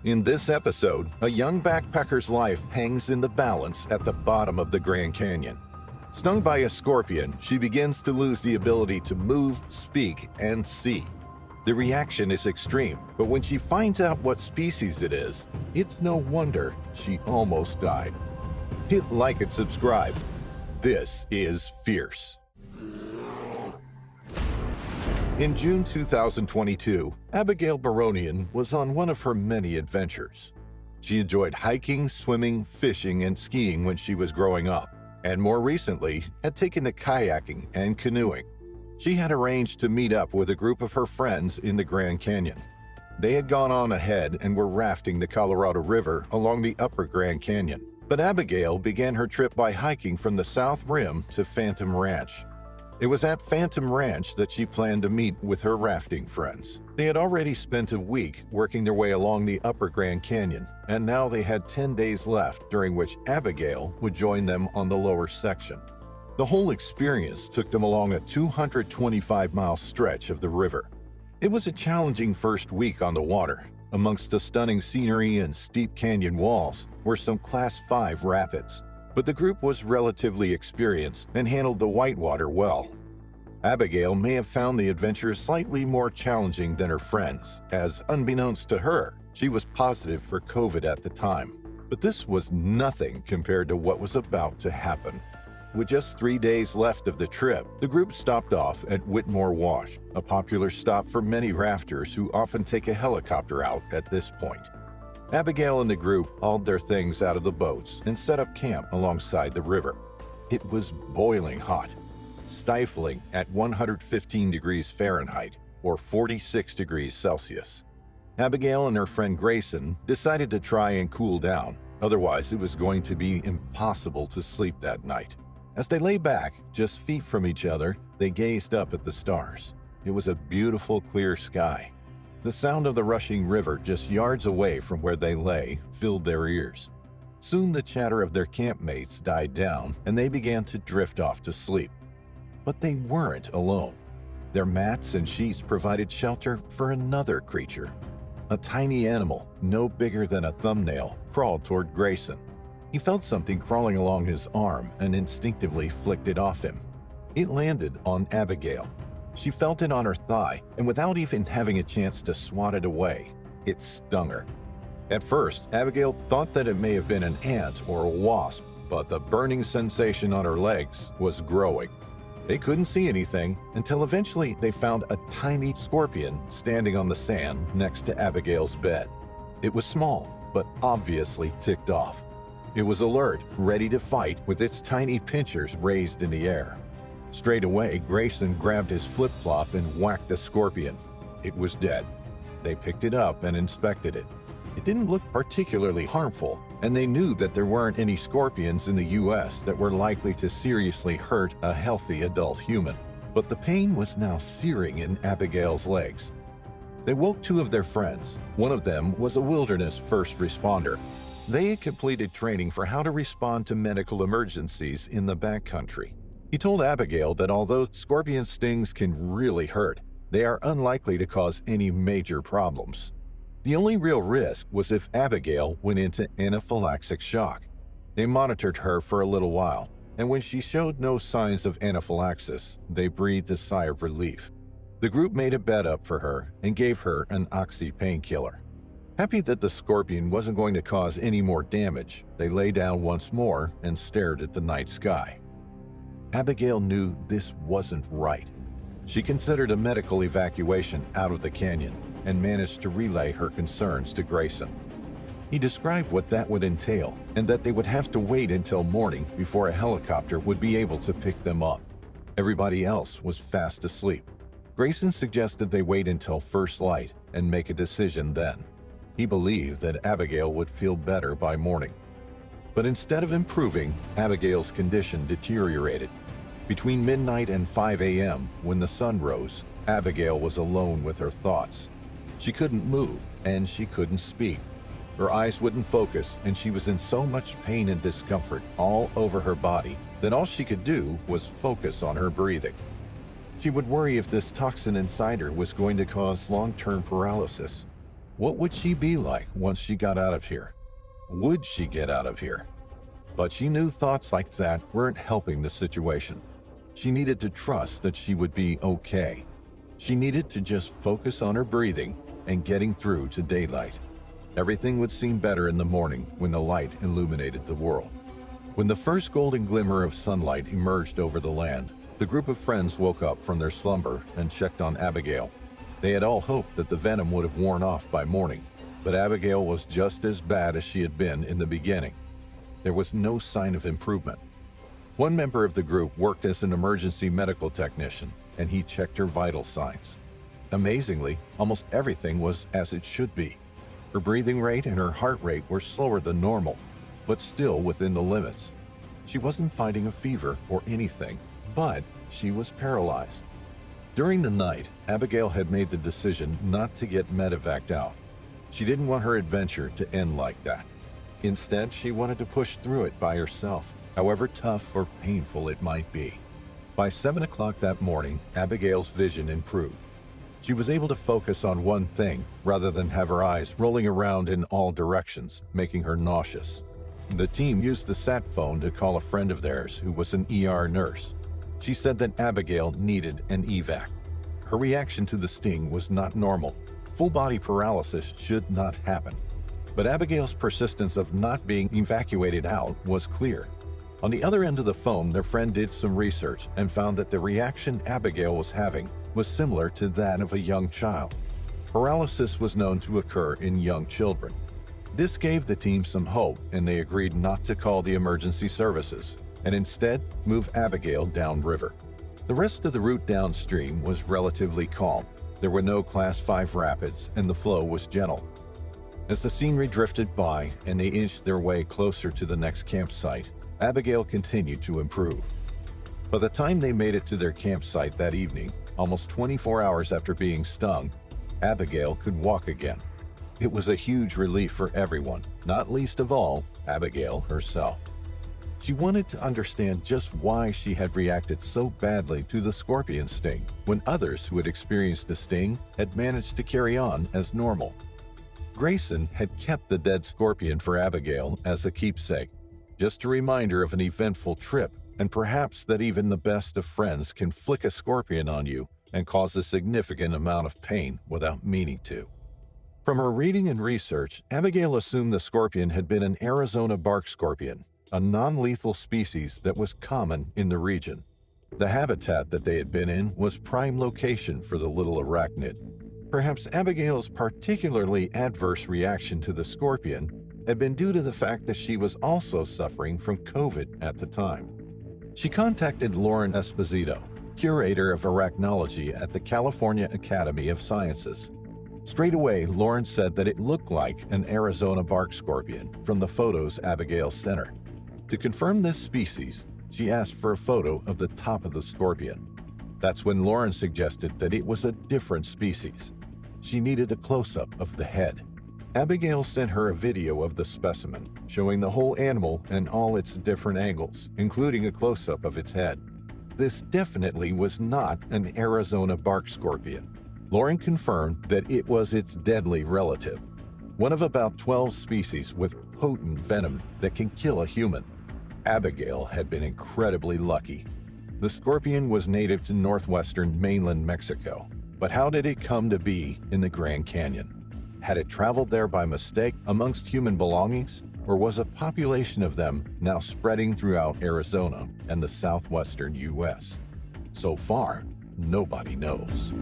In this episode, a young backpacker's life hangs in the balance at the bottom of the Grand Canyon. Stung by a scorpion, she begins to lose the ability to move, speak, and see. The reaction is extreme, but when she finds out what species it is, it's no wonder she almost died. Hit like and subscribe. This is Fierce. In June 2022, Abigail Barronian was on one of her many adventures. She enjoyed hiking, swimming, fishing, and skiing when she was growing up, and more recently had taken to kayaking and canoeing. She had arranged to meet up with a group of her friends in the Grand Canyon. They had gone on ahead and were rafting the Colorado River along the upper Grand Canyon. But Abigail began her trip by hiking from the South Rim to Phantom Ranch. It was at Phantom Ranch that she planned to meet with her rafting friends. They had already spent a week working their way along the upper Grand Canyon, and now they had 10 days left during which Abigail would join them on the lower section. The whole experience took them along a 225-mile stretch of the river. It was a challenging first week on the water. Amongst the stunning scenery and steep canyon walls were some Class 5 rapids, but the group was relatively experienced and handled the whitewater well. Abigail may have found the adventure slightly more challenging than her friends, as unbeknownst to her, she was positive for COVID at the time. But this was nothing compared to what was about to happen. With just 3 days left of the trip, the group stopped off at Whitmore Wash, a popular stop for many rafters who often take a helicopter out at this point. Abigail and the group hauled their things out of the boats and set up camp alongside the river. It was boiling hot, stifling at 115 degrees Fahrenheit or 46 degrees Celsius. Abigail and her friend Grayson decided to try and cool down, otherwise it was going to be impossible to sleep that night. As they lay back, just feet from each other, they gazed up at the stars. It was a beautiful, clear sky. The sound of the rushing river just yards away from where they lay filled their ears. Soon the chatter of their campmates died down and they began to drift off to sleep. But they weren't alone. Their mats and sheets provided shelter for another creature. A tiny animal, no bigger than a thumbnail, crawled toward Grayson. He felt something crawling along his arm and instinctively flicked it off him. It landed on Abigail. She felt it on her thigh, and without even having a chance to swat it away, it stung her. At first, Abigail thought that it may have been an ant or a wasp, but the burning sensation on her legs was growing. They couldn't see anything until eventually they found a tiny scorpion standing on the sand next to Abigail's bed. It was small, but obviously ticked off. It was alert, ready to fight, with its tiny pincers raised in the air. Straight away, Grayson grabbed his flip-flop and whacked the scorpion. It was dead. They picked it up and inspected it. It didn't look particularly harmful, and they knew that there weren't any scorpions in the U.S. that were likely to seriously hurt a healthy adult human. But the pain was now searing in Abigail's legs. They woke two of their friends. One of them was a wilderness first responder. They had completed training for how to respond to medical emergencies in the backcountry. He told Abigail that although scorpion stings can really hurt, they are unlikely to cause any major problems. The only real risk was if Abigail went into anaphylactic shock. They monitored her for a little while, and when she showed no signs of anaphylaxis, they breathed a sigh of relief. The group made a bed up for her and gave her an oxy painkiller. Happy that the scorpion wasn't going to cause any more damage, they lay down once more and stared at the night sky. Abigail knew this wasn't right. She considered a medical evacuation out of the canyon and managed to relay her concerns to Grayson. He described what that would entail and that they would have to wait until morning before a helicopter would be able to pick them up. Everybody else was fast asleep. Grayson suggested they wait until first light and make a decision then. He believed that Abigail would feel better by morning. But instead of improving, Abigail's condition deteriorated. Between midnight and 5 a.m., when the sun rose, Abigail was alone with her thoughts. She couldn't move, and she couldn't speak. Her eyes wouldn't focus, and she was in so much pain and discomfort all over her body that all she could do was focus on her breathing. She would worry if this toxin inside her was going to cause long-term paralysis. What would she be like once she got out of here? Would she get out of here? But she knew thoughts like that weren't helping the situation. She needed to trust that she would be okay. She needed to just focus on her breathing and getting through to daylight. Everything would seem better in the morning when the light illuminated the world. When the first golden glimmer of sunlight emerged over the land, the group of friends woke up from their slumber and checked on Abigail. They had all hoped that the venom would have worn off by morning, but Abigail was just as bad as she had been in the beginning. There was no sign of improvement. One member of the group worked as an emergency medical technician, and he checked her vital signs. Amazingly, almost everything was as it should be. Her breathing rate and her heart rate were slower than normal, but still within the limits. She wasn't fighting a fever or anything, but she was paralyzed. During the night, Abigail had made the decision not to get medevaced out. She didn't want her adventure to end like that. Instead, she wanted to push through it by herself, however tough or painful it might be. By 7 o'clock that morning, Abigail's vision improved. She was able to focus on one thing rather than have her eyes rolling around in all directions, making her nauseous. The team used the sat phone to call a friend of theirs who was an ER nurse. She said that Abigail needed an evac. Her reaction to the sting was not normal. Full-body paralysis should not happen. But Abigail's persistence of not being evacuated out was clear. On the other end of the phone, their friend did some research and found that the reaction Abigail was having was similar to that of a young child. Paralysis was known to occur in young children. This gave the team some hope, and they agreed not to call the emergency services, and instead move Abigail downriver. The rest of the route downstream was relatively calm. There were no Class 5 rapids, and the flow was gentle. As the scenery drifted by and they inched their way closer to the next campsite, Abigail continued to improve. By the time they made it to their campsite that evening, almost 24 hours after being stung, Abigail could walk again. It was a huge relief for everyone, not least of all, Abigail herself. She wanted to understand just why she had reacted so badly to the scorpion sting when others who had experienced the sting had managed to carry on as normal. Grayson had kept the dead scorpion for Abigail as a keepsake, just a reminder of an eventful trip, and perhaps that even the best of friends can flick a scorpion on you and cause a significant amount of pain without meaning to. From her reading and research, Abigail assumed the scorpion had been an Arizona bark scorpion, a non-lethal species that was common in the region. The habitat that they had been in was prime location for the little arachnid. Perhaps Abigail's particularly adverse reaction to the scorpion had been due to the fact that she was also suffering from COVID at the time. She contacted Lauren Esposito, curator of arachnology at the California Academy of Sciences. Straight away, Lauren said that it looked like an Arizona bark scorpion from the photos Abigail sent her. To confirm this species, she asked for a photo of the top of the scorpion. That's when Lauren suggested that it was a different species. She needed a close-up of the head. Abigail sent her a video of the specimen, showing the whole animal and all its different angles, including a close-up of its head. This definitely was not an Arizona bark scorpion. Lauren confirmed that it was its deadly relative, one of about 12 species with potent venom that can kill a human. Abigail had been incredibly lucky. The scorpion was native to northwestern mainland Mexico, but how did it come to be in the Grand Canyon? Had it traveled there by mistake amongst human belongings, or was a population of them now spreading throughout Arizona and the southwestern U.S.? So far, nobody knows.